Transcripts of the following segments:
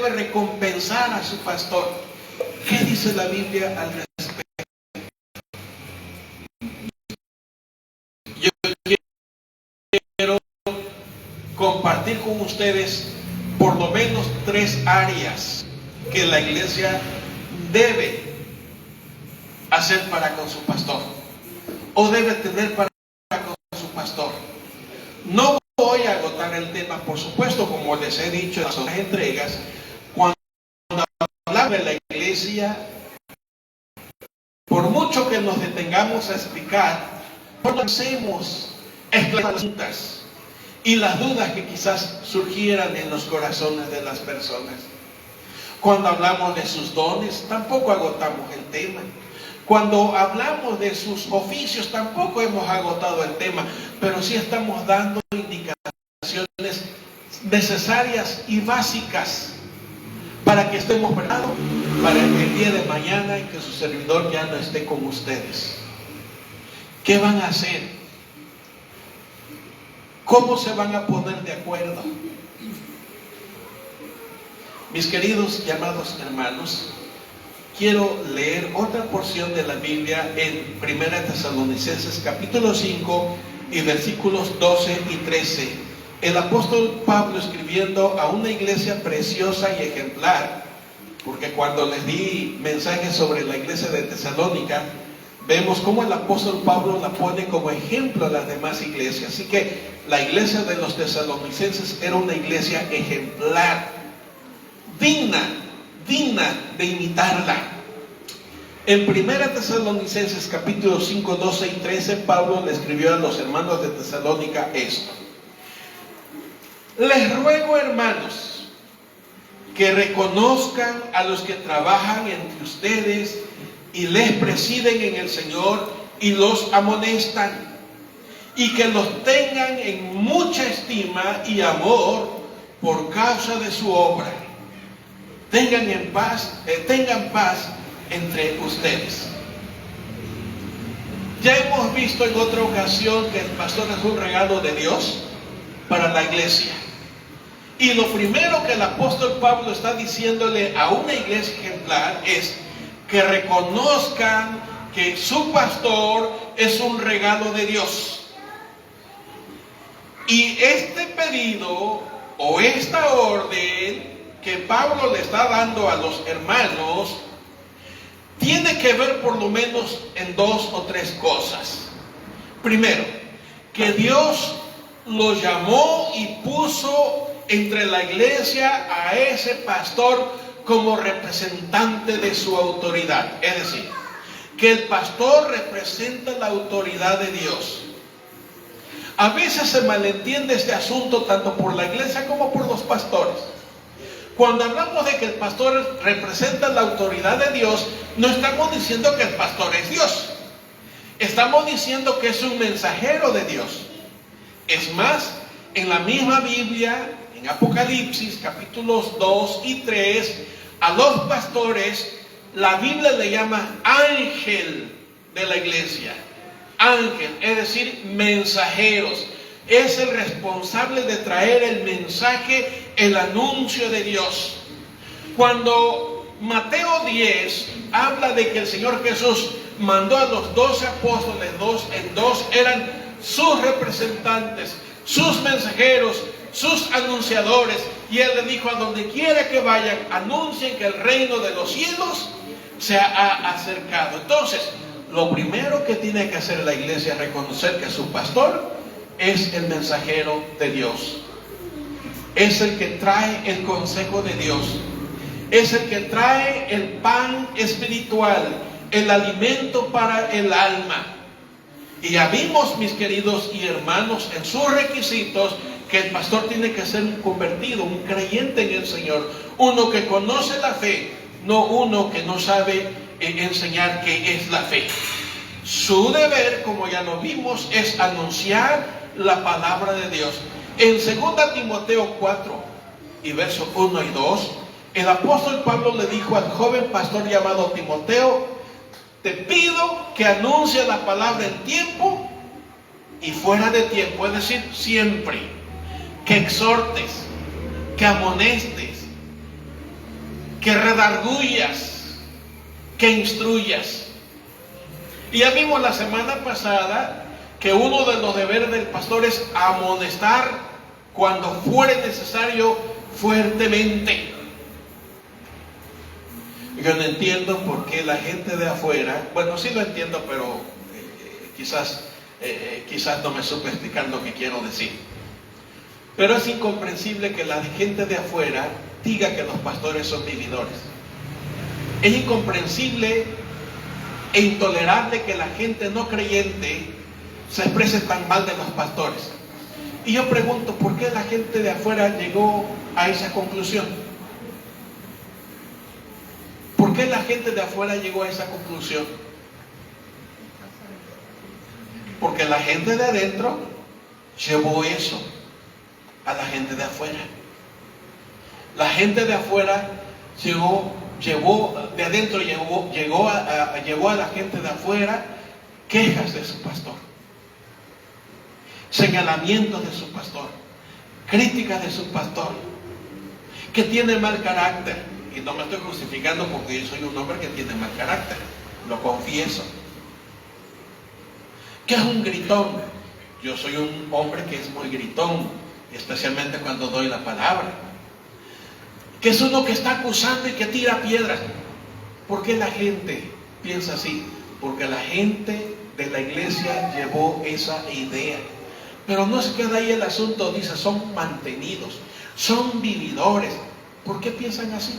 debe recompensar a su pastor. ¿Qué dice la Biblia al respecto? Yo quiero compartir con ustedes por lo menos 3 áreas que la iglesia debe hacer para con su pastor, o debe tener para con su pastor. No voy a agotar el tema, por supuesto, como les he dicho en las otras entregas. Cuando hablamos de la iglesia, por mucho que nos detengamos a explicar, no hacemos preguntas y las dudas que quizás surgieran en los corazones de las personas. Cuando hablamos de sus dones, tampoco agotamos el tema. Cuando hablamos de sus oficios, tampoco hemos agotado el tema, pero sí estamos dando indicaciones necesarias y básicas para que estemos preparados para el día de mañana en que su servidor ya no esté con ustedes. ¿Qué van a hacer? ¿Cómo se van a poner de acuerdo? Mis queridos y amados hermanos, quiero leer otra porción de la Biblia en 1 Tesalonicenses capítulo 5 y versículos 12 y 13. El apóstol Pablo, escribiendo a una iglesia preciosa y ejemplar, porque cuando les di mensajes sobre la iglesia de Tesalónica, vemos cómo el apóstol Pablo la pone como ejemplo a las demás iglesias. Así que la iglesia de los tesalonicenses era una iglesia ejemplar, digna de imitarla. En 1 Tesalonicenses capítulo 5, 12 y 13, Pablo le escribió a los hermanos de Tesalónica esto: les ruego, hermanos, que reconozcan a los que trabajan entre ustedes y les presiden en el Señor y los amonestan, y que los tengan en mucha estima y amor por causa de su obra. Tengan paz entre ustedes. Ya hemos visto en otra ocasión que el pastor es un regalo de Dios para la iglesia. Y lo primero que el apóstol Pablo está diciéndole a una iglesia ejemplar es que reconozcan que su pastor es un regalo de Dios. Y este pedido o esta orden que Pablo le está dando a los hermanos tiene que ver por lo menos en 2 o 3 cosas. Primero, que Dios lo llamó y puso entre la iglesia a ese pastor como representante de su autoridad. Es decir, que el pastor representa la autoridad de Dios. A veces se malentiende este asunto tanto por la iglesia como por los pastores. Cuando hablamos de que el pastor representa la autoridad de Dios, no estamos diciendo que el pastor es Dios. Estamos diciendo que es un mensajero de Dios. Es más, en la misma Biblia, en Apocalipsis, capítulos 2 y 3, a los pastores, la Biblia le llama ángel de la iglesia. Ángel, es decir, mensajeros. Es el responsable de traer el mensaje, el anuncio de Dios. Cuando Mateo 10 habla de que el Señor Jesús mandó a los 12 apóstoles, 2 en 2, eran sus representantes, sus mensajeros, sus anunciadores, y Él le dijo: a donde quiera que vayan, anuncien que el reino de los cielos se ha acercado. Entonces, lo primero que tiene que hacer la iglesia es reconocer que su pastor es el mensajero de Dios. Es el que trae el consejo de Dios. Es el que trae el pan espiritual, el alimento para el alma. Y ya vimos, mis queridos y hermanos, en sus requisitos, que el pastor tiene que ser un convertido, un creyente en el Señor, uno que conoce la fe, no uno que no sabe enseñar qué es la fe. Su deber, como ya lo vimos, es anunciar la palabra de Dios. En 2 Timoteo 4 y versos 1 y 2, el apóstol Pablo le dijo al joven pastor llamado Timoteo: te pido que anuncie la palabra en tiempo y fuera de tiempo, es decir, siempre. Que exhortes, que amonestes, que redarguyas, que instruyas. Y ya vimos la semana pasada que uno de los deberes del pastor es amonestar cuando fuere necesario fuertemente. Yo no entiendo por qué la gente de afuera, bueno, sí lo entiendo, pero quizás no me supe explicar lo que quiero decir. Pero es incomprensible que la gente de afuera diga que los pastores son vividores. Es incomprensible e intolerable que la gente no creyente se exprese tan mal de los pastores. Y yo pregunto, ¿por qué la gente de afuera llegó a esa conclusión? ¿Por qué la gente de afuera llegó a esa conclusión? Porque la gente de adentro llevó eso a la gente de afuera. La gente de afuera llevó de adentro, llevó a la gente de afuera quejas de su pastor, señalamientos de su pastor, críticas de su pastor, que tiene mal carácter. Y no me estoy justificando porque yo soy un hombre que tiene mal carácter, lo confieso. Que es un gritón. Yo soy un hombre que es muy gritón, especialmente cuando doy la palabra. Que es uno que está acusando y que tira piedras. ¿Por qué la gente piensa así? Porque la gente de la iglesia llevó esa idea. Pero no se queda ahí el asunto, dice, son mantenidos, son vividores. ¿Por qué piensan así?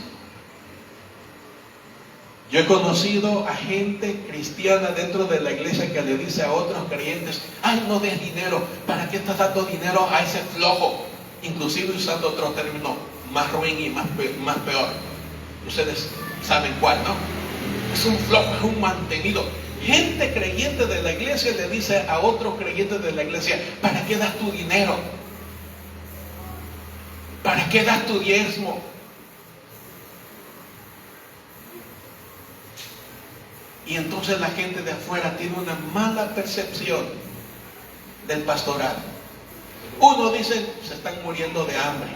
Yo he conocido a gente cristiana dentro de la iglesia que le dice a otros creyentes: ay, no des dinero, ¿para qué estás dando dinero a ese flojo? Inclusive usando otro término más ruin y más peor. Ustedes saben cuál, ¿no? Es un flojo, es un mantenido. Gente creyente de la iglesia le dice a otros creyentes de la iglesia: ¿para qué das tu dinero? ¿Para qué das tu diezmo? Y entonces la gente de afuera tiene una mala percepción del pastorado. Uno dice: se están muriendo de hambre.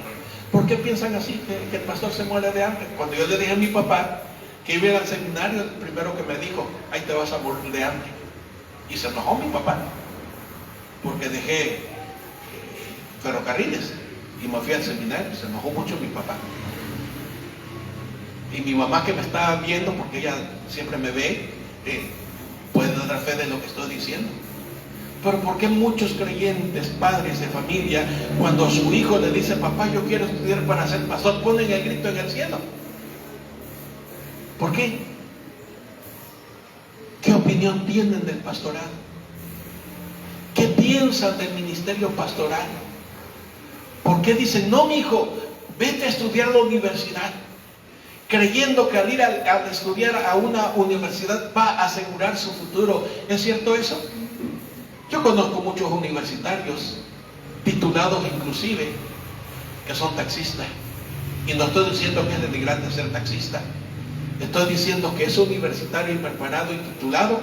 ¿Por qué piensan así, que el pastor se muere de hambre? Cuando yo le dije a mi papá que iba al seminario, el primero que me dijo: ahí te vas a morir de hambre. Y se enojó mi papá, porque dejé ferrocarriles y me fui al seminario. Se enojó mucho mi papá. Y mi mamá, que me estaba viendo, porque ella siempre me ve, puede dar fe de lo que estoy diciendo. Pero ¿por qué muchos creyentes, padres de familia, cuando su hijo le dice: papá, yo quiero estudiar para ser pastor, ponen el grito en el cielo? ¿Por qué? ¿Qué opinión tienen del pastorado? ¿Qué piensan del ministerio pastoral? ¿Por qué dicen: no, mi hijo, vete a estudiar a la universidad, creyendo que al ir a estudiar a una universidad va a asegurar su futuro? ¿Es cierto eso? Yo conozco muchos universitarios, titulados inclusive, que son taxistas. Y no estoy diciendo que es denigrante ser taxista. Estoy diciendo que ese universitario preparado y titulado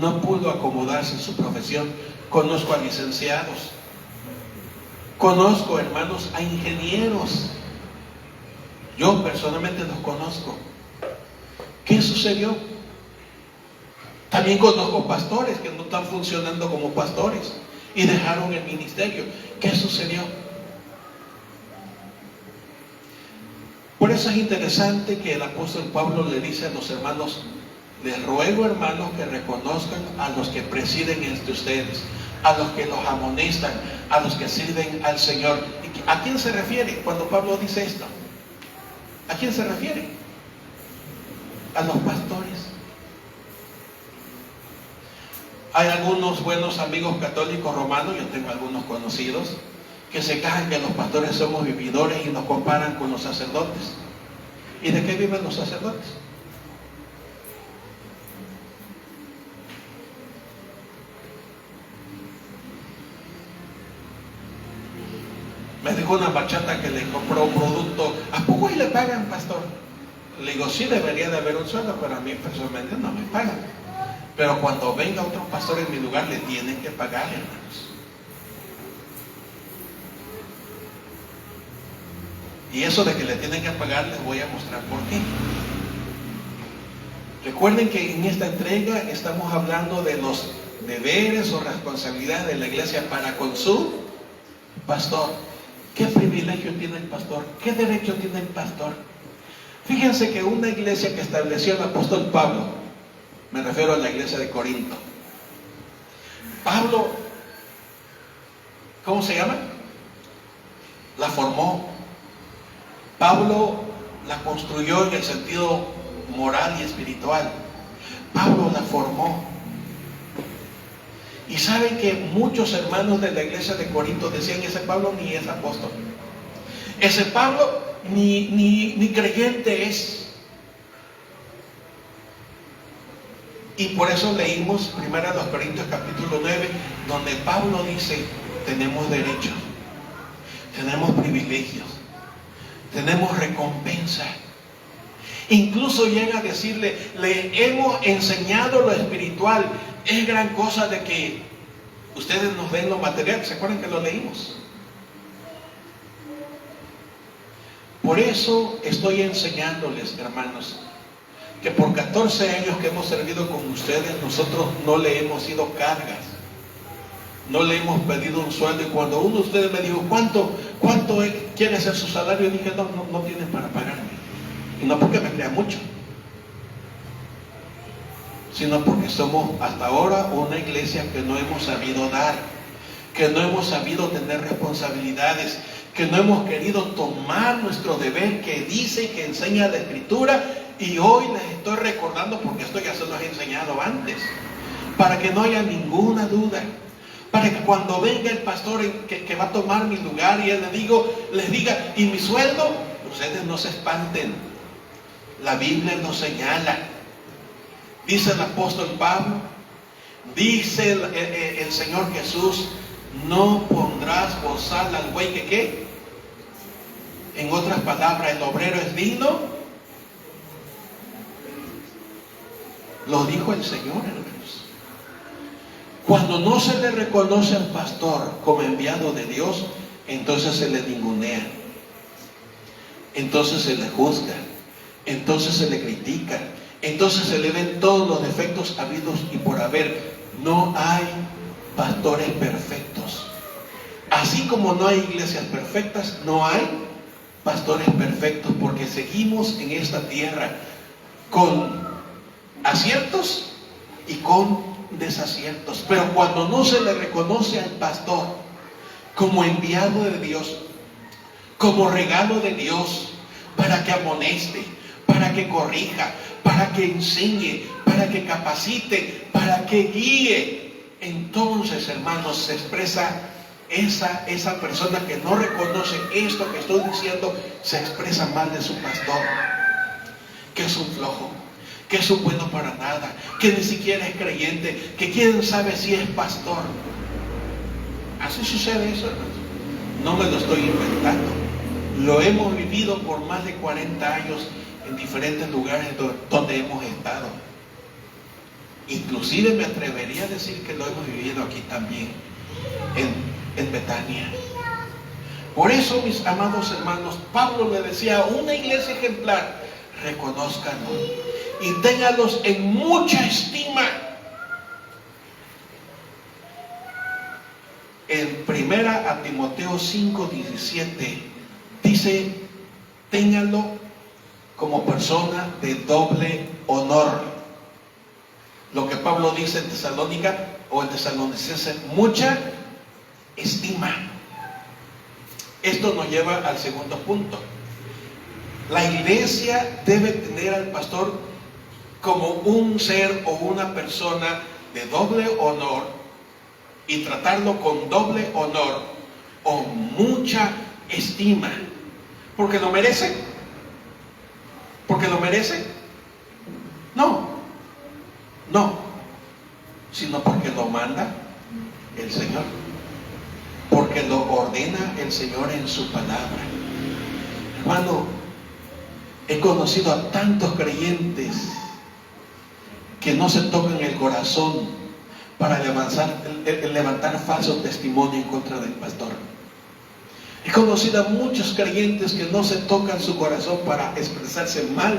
no pudo acomodarse en su profesión. Conozco a licenciados, conozco, hermanos, a ingenieros. Yo personalmente los conozco. ¿Qué sucedió? También conozco pastores que no están funcionando como pastores y dejaron el ministerio. ¿Qué sucedió? Por eso es interesante que el apóstol Pablo le dice a los hermanos: les ruego, hermanos, que reconozcan a los que presiden entre ustedes, a los que los amonestan, a los que sirven al Señor. ¿A quién se refiere cuando Pablo dice esto? ¿A quién se refiere? A los pastores. Hay algunos buenos amigos católicos romanos, yo tengo algunos conocidos, que se quejan que los pastores somos vividores y nos comparan con los sacerdotes. ¿Y de qué viven los sacerdotes? Me dijo una bachata que le compró un producto: ¿a poco y le pagan, pastor? Le digo: sí, debería de haber un sueldo, pero a mí personalmente no me pagan. Pero cuando venga otro pastor en mi lugar, le tienen que pagar, hermanos. Y eso de que le tienen que pagar, les voy a mostrar por qué. Recuerden que en esta entrega estamos hablando de los deberes o responsabilidades de la iglesia para con su pastor. ¿Qué privilegio tiene el pastor? ¿Qué derecho tiene el pastor? Fíjense que una iglesia que estableció el apóstol Pablo, me refiero a la iglesia de Corinto. Pablo, ¿cómo se llama? La formó. Pablo la construyó en el sentido moral y espiritual. Pablo la formó. Y saben que muchos hermanos de la iglesia de Corinto decían: ese Pablo ni es apóstol, ese Pablo ni creyente es. Y por eso leímos 1 Corintios capítulo 9, donde Pablo dice: tenemos derechos, tenemos privilegios, tenemos recompensa. Incluso llega a decirle: le hemos enseñado lo espiritual. Es gran cosa de que ustedes nos den lo material. ¿Se acuerdan que lo leímos? Por eso estoy enseñándoles, hermanos, que por 14 años que hemos servido con ustedes, nosotros no le hemos ido cargas, no le hemos pedido un sueldo. Y cuando uno de ustedes me dijo: ¿cuánto quiere ser su salario?, dije: no tienen para pagarme. Y no porque me crea mucho, sino porque somos hasta ahora una iglesia que no hemos sabido dar, que no hemos sabido tener responsabilidades, que no hemos querido tomar nuestro deber que dice y que enseña la Escritura. Y hoy les estoy recordando, porque esto ya se los he enseñado antes, para que no haya ninguna duda, para que cuando venga el pastor que va a tomar mi lugar y él les diga: ¿y mi sueldo? Ustedes no se espanten, la Biblia nos señala. Dice el apóstol Pablo, dice el Señor Jesús: no pondrás bozal al buey que ¿qué? En otras palabras, el obrero es digno. Lo dijo el Señor, hermanos. Cuando no se le reconoce al pastor como enviado de Dios, entonces se le ningunea, entonces se le juzga, entonces se le critica, entonces se le ven todos los defectos habidos y por haber. No hay pastores perfectos. Así como no hay iglesias perfectas, no hay pastores perfectos, porque seguimos en esta tierra con aciertos y con desaciertos. Pero cuando no se le reconoce al pastor como enviado de Dios, como regalo de Dios, para que amoneste, para que corrija, para que enseñe, para que capacite, para que guíe, entonces, hermanos, se expresa esa persona que no reconoce esto que estoy diciendo, se expresa mal de su pastor, que es un flojo, que es un bueno para nada, que ni siquiera es creyente, que quién sabe si es pastor. Así sucede eso, hermanos. No me lo estoy inventando. Lo hemos vivido por más de 40 años en diferentes lugares donde hemos estado. Inclusive me atrevería a decir que lo hemos vivido aquí también, en Betania. Por eso, mis amados hermanos, Pablo le decía a una iglesia ejemplar: reconózcanlo y ténganlos en mucha estima. En 1 Timoteo 5:17 dice: ténganlo como persona de doble honor. Lo que Pablo dice en Tesalónica o en Tesalonicenses: mucha estima. Esto nos lleva al segundo punto. La iglesia debe tener al pastor como un ser o una persona de doble honor y tratarlo con doble honor o mucha estima. ¿Porque lo merece? ¿Porque lo merece? No, sino porque lo manda el Señor, porque lo ordena el Señor en su palabra. Hermano, he conocido a tantos creyentes que no se tocan el corazón para levantar falso testimonio en contra del pastor. He conocido a muchos creyentes que no se tocan su corazón para expresarse mal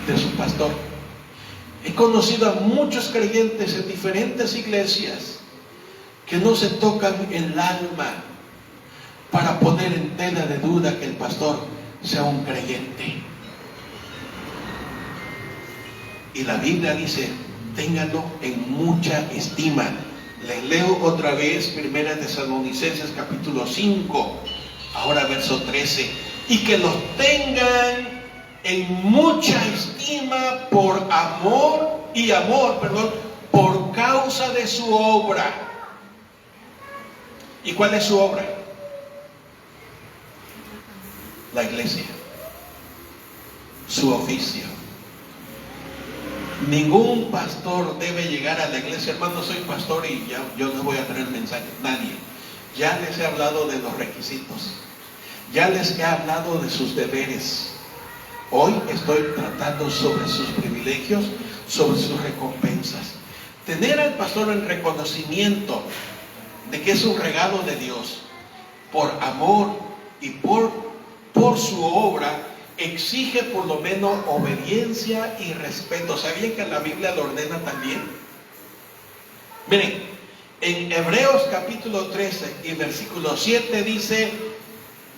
de su pastor. He conocido a muchos creyentes en diferentes iglesias que no se tocan el alma para poner en tela de duda que el pastor sea un creyente. Y la Biblia dice, ténganlo en mucha estima. Les leo otra vez 1 Tesalonicenses capítulo 5, ahora verso 13. Y que los tengan en mucha estima por por causa de su obra. ¿Y cuál es su obra? La iglesia, su oficio. Ningún pastor debe llegar a la iglesia, hermano, soy pastor y ya yo no voy a traer mensajes. Nadie. Ya les he hablado de los requisitos, ya les he hablado de sus deberes. Hoy estoy tratando sobre sus privilegios, sobre sus recompensas. Tener al pastor en reconocimiento de que es un regalo de Dios, por amor y por su obra, exige por lo menos obediencia y respeto. ¿Sabían que la Biblia lo ordena también? Miren, en Hebreos capítulo 13 y versículo 7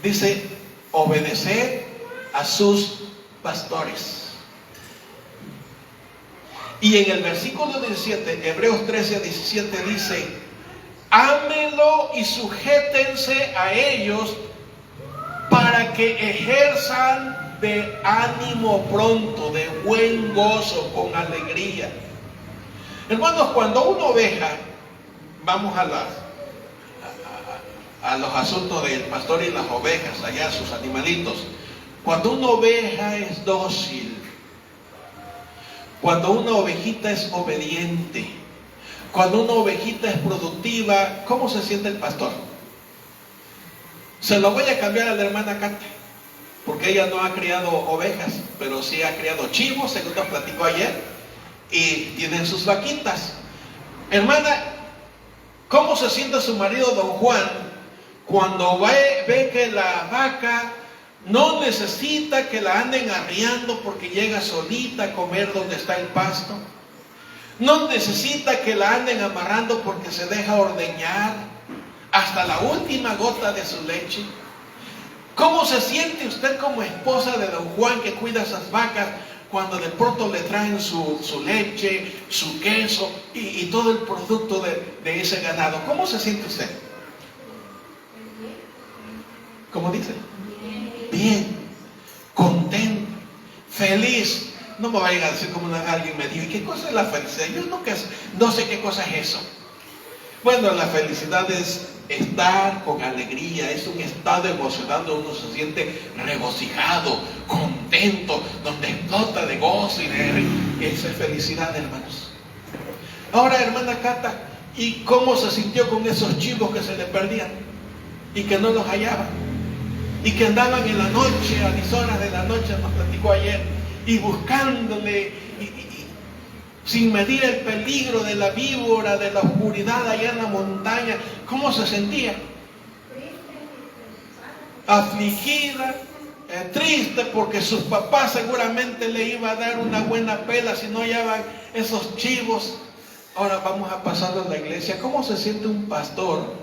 dice obedecer a sus pastores. Y en el versículo 17, Hebreos 13, 17 dice, ámenlo y sujétense a ellos para que ejerzan de ánimo pronto, de buen gozo, con alegría. Hermanos, cuando una oveja, vamos a los asuntos del pastor y las ovejas, allá sus animalitos. Cuando una oveja es dócil, cuando una ovejita es obediente, cuando una ovejita es productiva, ¿cómo se siente el pastor? Se lo voy a cambiar a la hermana Cata, porque ella no ha criado ovejas, pero sí ha criado chivos, según nos platicó ayer, y tienen sus vaquitas. Hermana, ¿cómo se siente su marido don Juan cuando ve que la vaca no necesita que la anden arriando porque llega solita a comer donde está el pasto? No necesita que la anden amarrando porque se deja ordeñar hasta la última gota de su leche. ¿Cómo se siente usted como esposa de don Juan que cuida esas vacas cuando de pronto le traen su leche, su queso y todo el producto de ese ganado? ¿Cómo se siente usted? ¿Cómo dice? Bien, contento, feliz. No me vayan a decir como alguien me dijo, ¿y qué cosa es la felicidad? Yo no sé qué cosa es eso. Bueno, la felicidad es estar con alegría, es un estado emocional donde uno se siente regocijado, contento, donde explota de gozo y esa es felicidad, hermanos. Ahora, hermana Cata, ¿y cómo se sintió con esos chivos que se le perdían y que no los hallaban? Y que andaban en la noche, a las horas de la noche, nos platicó ayer, y buscándole, sin medir el peligro de la víbora, de la oscuridad allá en la montaña. ¿Cómo se sentía? Afligida, triste, porque sus papás seguramente le iba a dar una buena pela si no hallaban esos chivos. Ahora vamos a pasarlo a la iglesia. ¿Cómo se siente un pastor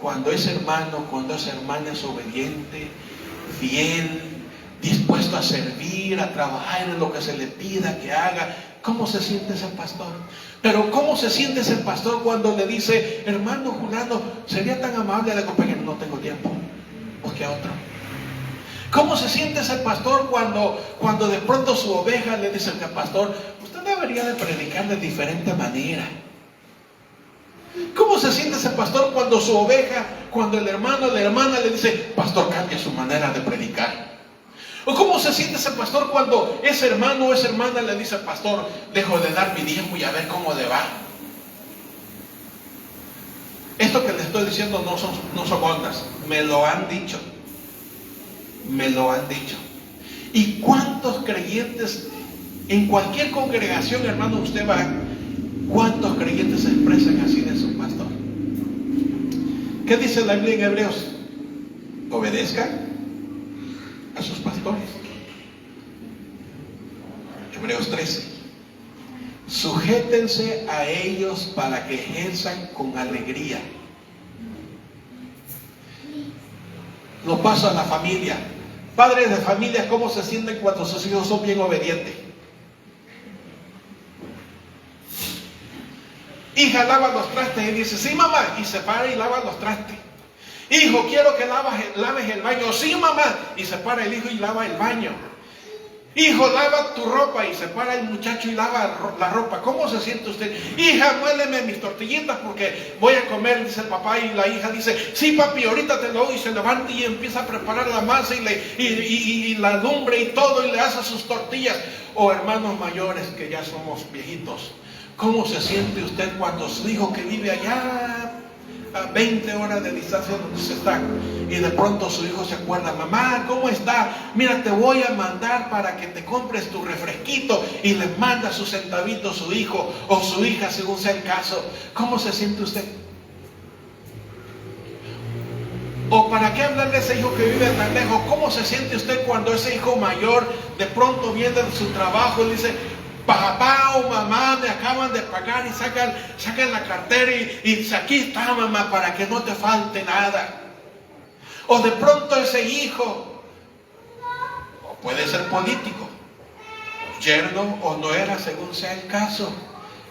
cuando es hermano, cuando es hermana, es obediente, fiel, dispuesto a servir, a trabajar en lo que se le pida que haga? ¿Cómo se siente ese pastor? Pero ¿cómo se siente ese pastor cuando le dice, hermano Julano, sería tan amable de acompañar? No tengo tiempo, busque a otro. ¿Cómo se siente ese pastor cuando de pronto su oveja le dice al pastor, usted debería de predicar de diferente manera? ¿Cómo se siente ese pastor cuando su oveja, cuando el hermano o la hermana le dice, pastor, cambia su manera de predicar? ¿O cómo se siente ese pastor cuando ese hermano o esa hermana le dice al pastor, dejo de dar mi diezmo y a ver cómo le va? Esto que le estoy diciendo no son ondas, me lo han dicho. Me lo han dicho. ¿Y cuántos creyentes, en cualquier congregación, hermano, usted va, cuántos creyentes se expresan así de su pastor? ¿Qué dice la Biblia en Hebreos? obedezcan a sus pastores. Hebreos 13. Sujétense a ellos para que ejerzan con alegría. Lo paso a la familia. Padres de familia, ¿cómo se sienten cuando sus hijos son bien obedientes? Hija, lava los trastes. Y dice, sí, mamá. Y se para y lava los trastes. Hijo, quiero que laves el baño. Sí, mamá. Y se para el hijo y lava el baño. Hijo, lava tu ropa. Y se para el muchacho y lava la ropa. ¿Cómo se siente usted? Hija, muéleme mis tortillitas porque voy a comer, dice el papá. Y la hija dice, sí, papi, ahorita te lo doy. Y se levanta y empieza a preparar la masa y la lumbre y todo. Y le hace sus tortillas. O hermanos mayores que ya somos viejitos. ¿Cómo se siente usted cuando su hijo que vive allá a 20 horas de distancia donde usted está, y de pronto su hijo se acuerda, mamá, ¿cómo está? Mira, te voy a mandar para que te compres tu refresquito, y le manda sus centavitos su hijo o su hija, según sea el caso? ¿Cómo se siente usted? ¿O para qué hablar de ese hijo que vive tan lejos? ¿Cómo se siente usted cuando ese hijo mayor de pronto viene de su trabajo y dice, papá o mamá, me acaban de pagar, y sacan la cartera y dice, aquí está, mamá, para que no te falte nada? O de pronto ese hijo, o puede ser político, yerno o nuera, según sea el caso,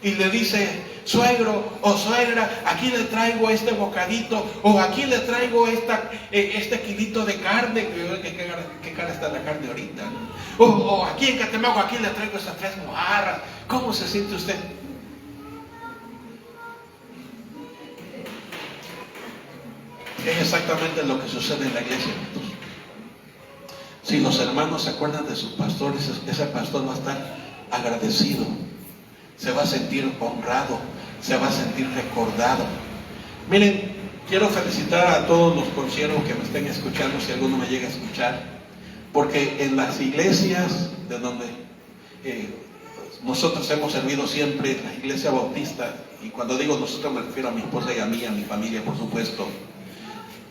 y le dice, suegro o suegra, aquí le traigo este bocadito, o aquí le traigo este kilito de carne. ¿Qué cara está la carne ahorita? O aquí en Catemaco, aquí le traigo estas 3 mojarras. ¿Cómo se siente usted? Es exactamente lo que sucede en la iglesia. Si los hermanos se acuerdan de sus pastores, ese pastor va a estar agradecido, se va a sentir honrado, se va a sentir recordado. Miren, quiero felicitar a todos los conciervos que me estén escuchando, si alguno me llega a escuchar, porque en las iglesias de donde nosotros hemos servido siempre, la iglesia bautista, y cuando digo nosotros me refiero a mi esposa y a mí, a mi familia, por supuesto.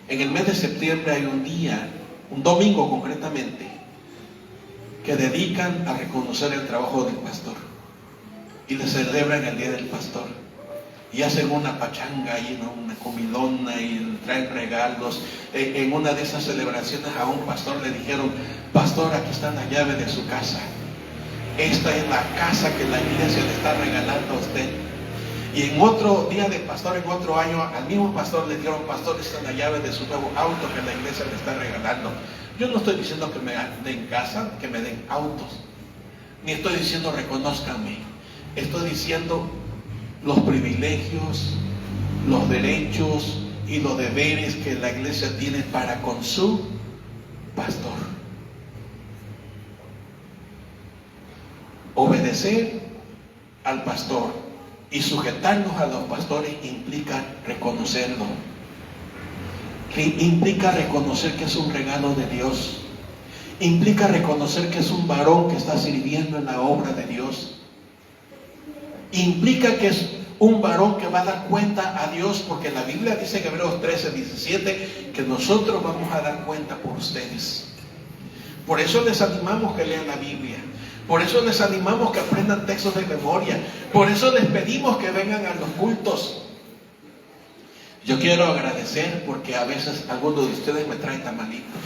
En el mes de septiembre hay un día, un domingo concretamente, que dedican a reconocer el trabajo del pastor, y le celebran el día del pastor, y hacen una pachanga y una comilona y traen regalos. En una de esas celebraciones a un pastor le dijeron, pastor, aquí está la llave de su casa, esta es la casa que la iglesia le está regalando a usted. Y en otro día de pastor, en otro año, al mismo pastor le dijeron, pastor, esta es la llave de su nuevo auto que la iglesia le está regalando. Yo no estoy diciendo que me den casa, que me den autos, ni estoy diciendo reconózcanme. Estoy diciendo los privilegios, los derechos y los deberes que la iglesia tiene para con su pastor. Obedecer al pastor y sujetarnos a los pastores implica reconocerlo. Implica reconocer que es un regalo de Dios. Implica reconocer que es un varón que está sirviendo en la obra de Dios. Implica que es un varón que va a dar cuenta a Dios, porque la Biblia dice en Hebreos 13:17 que nosotros vamos a dar cuenta por ustedes. Por eso les animamos que lean la Biblia. Por eso les animamos que aprendan textos de memoria. Por eso les pedimos que vengan a los cultos. Yo quiero agradecer porque a veces algunos de ustedes me traen tamalitos,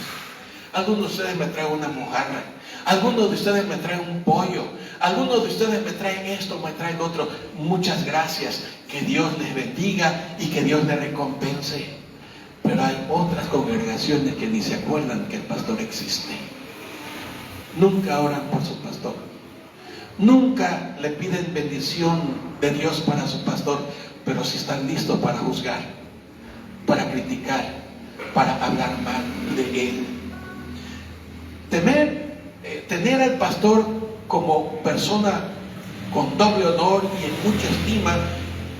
algunos de ustedes me traen una mojarra, algunos de ustedes me traen un pollo, algunos de ustedes me traen esto, me traen otro. Muchas gracias, que Dios les bendiga y que Dios les recompense. Pero hay otras congregaciones que ni se acuerdan que el pastor existe. Nunca oran por su pastor, nunca le piden bendición de Dios para su pastor, pero sí están listos para juzgar, para criticar, para hablar mal de él. Tener al pastor como persona con doble honor y en mucha estima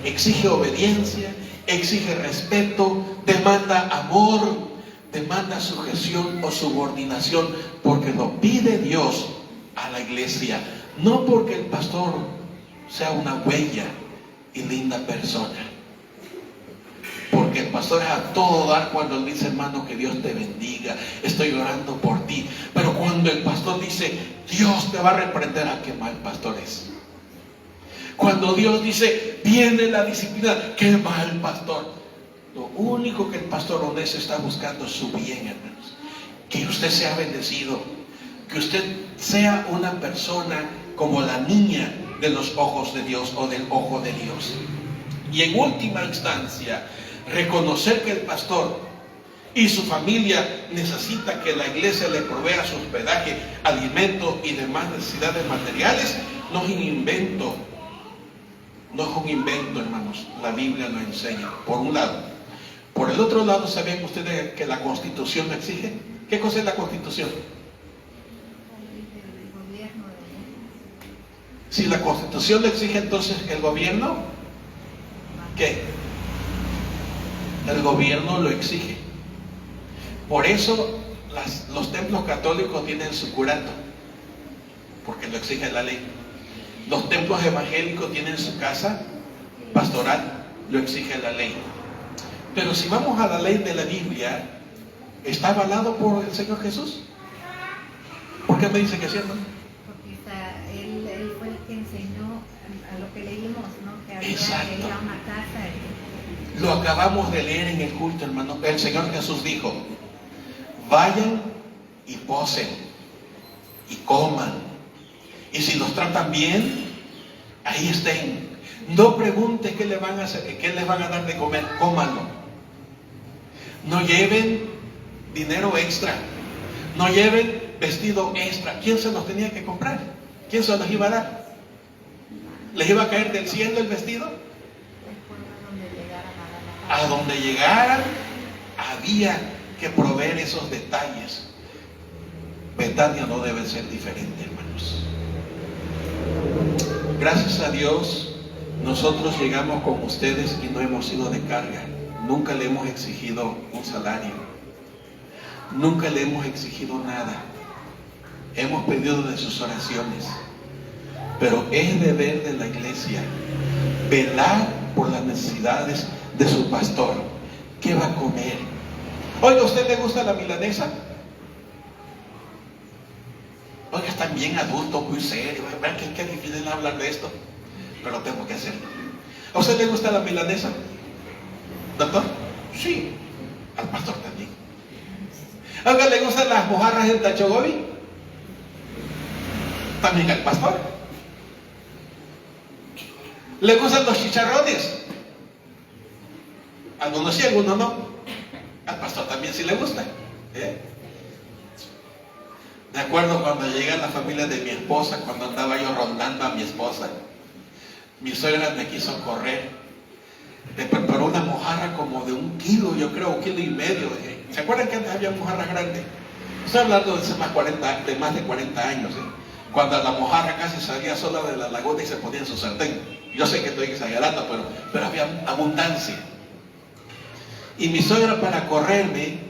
exige obediencia, exige respeto, demanda amor, demanda sujeción o subordinación, porque lo pide Dios a la iglesia, no porque el pastor sea una bella y linda persona, porque pastor es a todo dar cuando él dice, hermano, que Dios te bendiga, estoy orando por ti. Pero cuando el pastor dice, Dios te va a reprender, ¿a qué mal pastor es? Cuando Dios dice, viene la disciplina, qué mal pastor. Lo único que el pastor honesto está buscando es su bien, hermanos. Que usted sea bendecido, que usted sea una persona como la niña de los ojos de Dios o del ojo de Dios. Y en última instancia, reconocer que el pastor y su familia necesita que la iglesia le provea su hospedaje, alimento y demás necesidades materiales, no es un invento. No es un invento, hermanos. La Biblia lo enseña, por un lado. Por el otro lado, ¿sabían ustedes que la Constitución lo exige? ¿Qué cosa es la Constitución? Si la Constitución lo exige, entonces el gobierno, ¿qué? El gobierno lo exige. Por eso los templos católicos tienen su curato, porque lo exige la ley. Los templos evangélicos tienen su casa pastoral, lo exige la ley. Pero si vamos a la ley de la Biblia, ¿está avalado por el Señor Jesús? ¿Por qué me dice que sí, hermano? Porque él fue el que enseñó a lo que leímos, ¿no? Que había Exacto. una casa. Lo acabamos de leer en el culto, hermano. El Señor Jesús dijo, vayan y posen y coman. Y si los tratan bien, ahí estén. No pregunten qué les van a hacer, qué les van a dar de comer, cómanlo. No lleven dinero extra. No lleven vestido extra. ¿Quién se los tenía que comprar? ¿Quién se los iba a dar? ¿Les iba a caer del cielo el vestido? A donde llegaran había que proveer esos detalles. Betania no debe ser diferente, hermanos. Gracias a Dios, nosotros llegamos con ustedes y no hemos sido de carga. Nunca le hemos exigido un salario. Nunca le hemos exigido nada. Hemos pedido de sus oraciones. Pero es deber de la iglesia velar por las necesidades de su pastor. ¿Qué va a comer? Oiga, ¿a usted le gusta la milanesa? Oiga, están bien adultos, muy serios. Qué difícil hablar de esto, pero tengo que hacerlo. ¿A usted le gusta la milanesa, doctor? Sí, al pastor también. Oiga, ¿le gustan las mojarras del Tachogobi? También al pastor. ¿Le gustan los chicharrones? Algunos sí, algunos no. Al pastor también sí le gusta. Me acuerdo cuando llegué a la familia de mi esposa, cuando andaba yo rondando a mi esposa, mi suegra me quiso correr. Me preparó una mojarra como de 1 kilo, yo creo, 1,5 kilos. ¿Se acuerdan que antes había mojarras grandes? Estoy hablando de hace más de 40 años. Cuando la mojarra casi salía sola de la laguna y se ponía en su sartén. Yo sé que estoy exagerando, pero había abundancia. Y mi suegra, para correrme,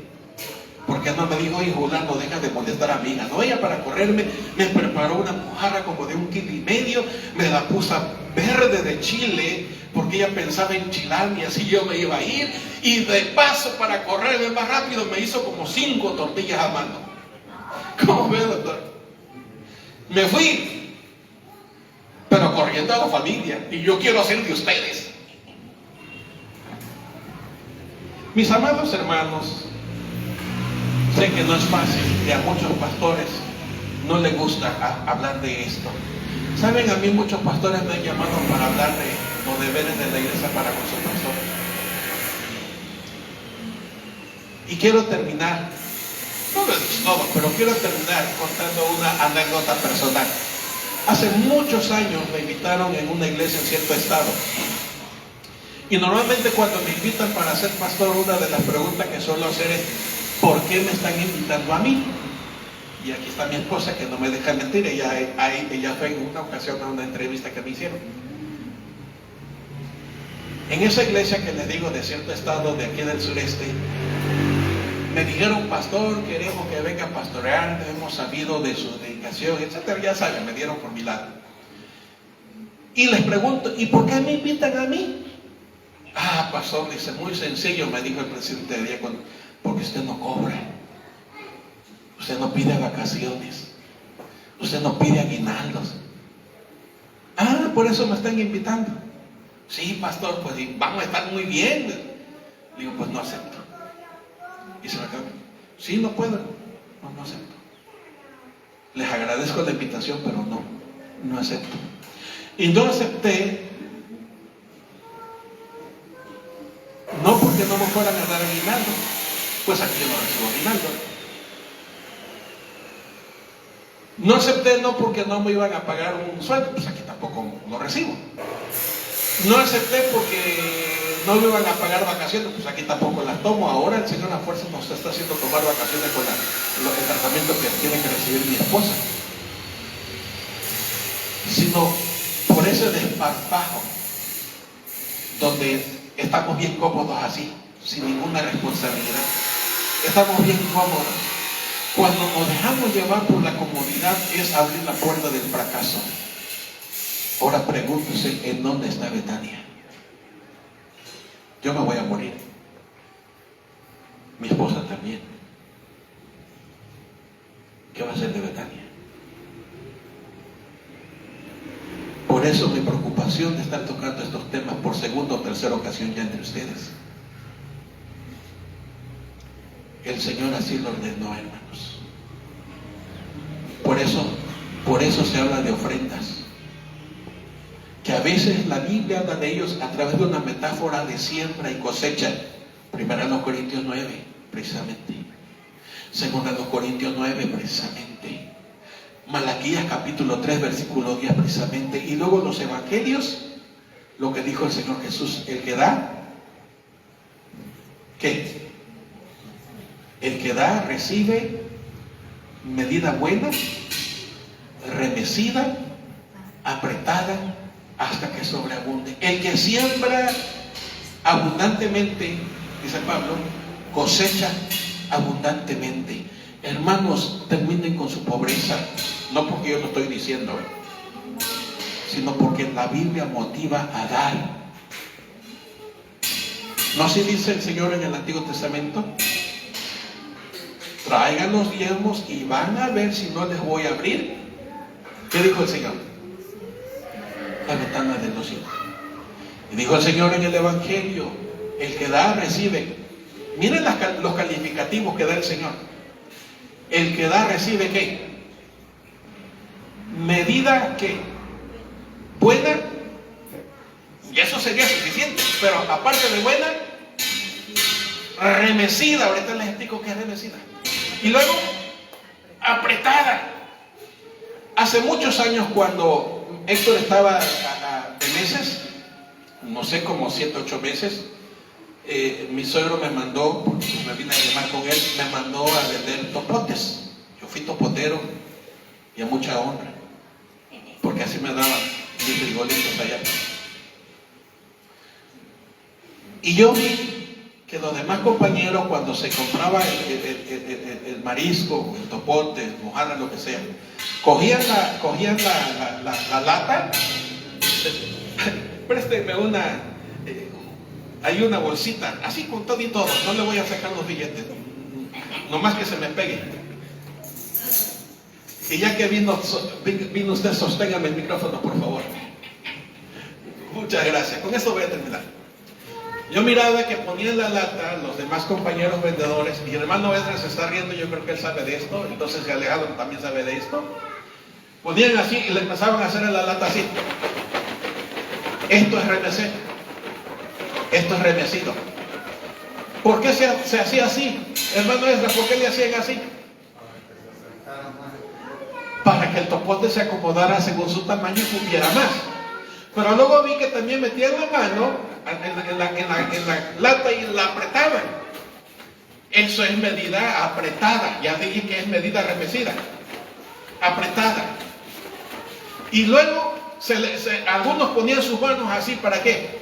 porque no me dijo, oye, Julano, deja de molestar a mi hija. No, ella para correrme me preparó una mojarra como de 1,5 kilos, me la puso verde de chile, porque ella pensaba enchilarme y así yo me iba a ir. Y de paso, para correrme más rápido, me hizo como 5 tortillas a mano. ¿Cómo ve, doctor? Me fui, pero corriendo a la familia, y yo quiero ser de ustedes. Mis amados hermanos, sé que no es fácil y a muchos pastores no les gusta hablar de esto. Saben, a mí muchos pastores me han llamado para hablar de los deberes de la iglesia para con sus pastores. Y quiero terminar, no lo he dicho todo, pero quiero terminar contando una anécdota personal. Hace muchos años me invitaron en una iglesia en cierto estado. Y normalmente cuando me invitan para ser pastor, una de las preguntas que suelo hacer es, ¿por qué me están invitando a mí? Y aquí está mi esposa, que no me deja mentir. Ella fue en una ocasión a una entrevista que me hicieron. En esa iglesia que les digo, de cierto estado de aquí del sureste, me dijeron, pastor, queremos que venga a pastorear, hemos sabido de su dedicación, etcétera. Ya saben, me dieron por mi lado. Y les pregunto, ¿y por qué me invitan a mí? Ah, pastor, dice, muy sencillo, me dijo el presidente de diácono, porque usted no cobra, usted no pide vacaciones, usted no pide aguinaldos. Ah, por eso me están invitando. Sí, pastor, pues vamos a estar muy bien. Digo, pues no acepto. Y se me acabó. Sí, no puedo. No acepto. Les agradezco la invitación, pero no acepto. Y no acepté, no porque no me fueran a dar aguinaldo, pues aquí yo no recibo aguinaldo. No acepté no porque no me iban a pagar un sueldo, pues aquí tampoco lo recibo. No acepté porque no me iban a pagar vacaciones, pues aquí tampoco las tomo. Ahora el Señor a fuerza nos está haciendo tomar vacaciones con el tratamiento que tiene que recibir mi esposa. Sino por ese desparpajo, donde estamos bien cómodos así, sin ninguna responsabilidad. Estamos bien cómodos. Cuando nos dejamos llevar por la comodidad es abrir la puerta del fracaso. Ahora pregúntese, ¿en dónde está Betania? Yo me voy a morir. Mi esposa también. ¿Qué va a hacer de Betania? Por eso mi preocupación de estar tocando estos temas por segunda o tercera ocasión ya entre ustedes. El Señor así lo ordenó, hermanos. Por eso se habla de ofrendas. Que a veces la Biblia habla de ellos a través de una metáfora de siembra y cosecha. Primera de Corintios 9, precisamente. Segunda de Corintios 9, precisamente. Malaquías capítulo 3, versículo 10, precisamente. Y luego los evangelios, lo que dijo el Señor Jesús, el que da, ¿qué? El que da, recibe medida buena, remecida, apretada, hasta que sobreabunde. El que siembra abundantemente, dice Pablo, cosecha abundantemente. Hermanos, terminen con su pobreza, no porque yo lo estoy diciendo, sino porque la Biblia motiva a dar. ¿No así dice el Señor en el Antiguo Testamento? Traigan los diezmos y van a ver si no les voy a abrir. ¿Qué dijo el Señor? La ventana de los cielos. Y dijo el Señor en el Evangelio, el que da, recibe. Miren los calificativos que da el Señor. El que da, recibe ¿qué? Medida ¿qué? Buena. Y eso sería suficiente. Pero aparte de buena, remecida. Ahorita les explico qué es remecida. Y luego, apretada. Hace muchos años, cuando Héctor estaba de meses, no sé, como 7, 8 meses, mi suegro me mandó, porque me vine a llamar con él, me mandó a vender topotes. Yo fui topotero y a mucha honra, porque así me daban mis frijolitos allá. Y yo vi que los demás compañeros, cuando se compraba el marisco, el topote, el mojarra, lo que sea, cogían la lata. Présteme hay una bolsita, así con todo y todo, no le voy a sacar los billetes, nomás que se me pegue. Y ya que vino usted, sosténgame el micrófono, por favor. Muchas gracias, con eso voy a terminar. Yo miraba que ponían la lata los demás compañeros vendedores, y el hermano Edra se está riendo, yo creo que él sabe de esto, entonces Alejandro también sabe de esto. Ponían así y le empezaban a hacer en la lata así. Esto es remecer. Esto es remecido. ¿Por qué se hacía así? Hermano Ezra, ¿por qué le hacían así? Para que el topote se acomodara según su tamaño y cupiera más. Pero luego vi que también metían la mano en la lata y la apretaban. Eso es medida apretada. Ya dije que es medida remecida. Apretada. Y luego algunos ponían sus manos así, ¿para qué?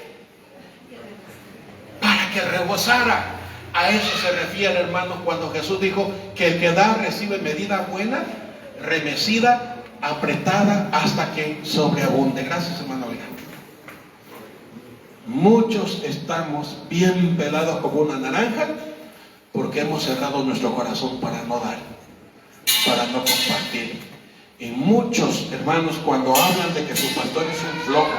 Para que rebosara. A eso se refiere, hermanos, cuando Jesús dijo que el que da recibe medida buena, remecida, apretada, hasta que sobreabunde. Gracias, hermano. Muchos estamos bien pelados como una naranja porque hemos cerrado nuestro corazón para no dar, para no compartir. Y muchos hermanos, cuando hablan de que su pastor es un flojo,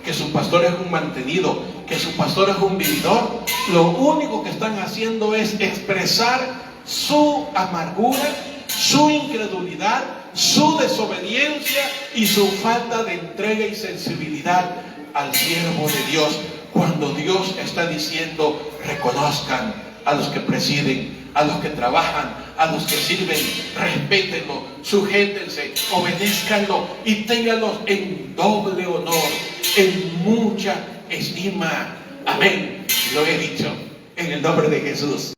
que su pastor es un mantenido, que su pastor es un vividor, lo único que están haciendo es expresar su amargura, su incredulidad, su desobediencia y su falta de entrega y sensibilidad al siervo de Dios, cuando Dios está diciendo: reconozcan a los que presiden, a los que trabajan, a los que sirven, respétenlo, sujétense, obedézcanlo y ténganlos en doble honor, en mucha estima. Amén. Lo he dicho en el nombre de Jesús.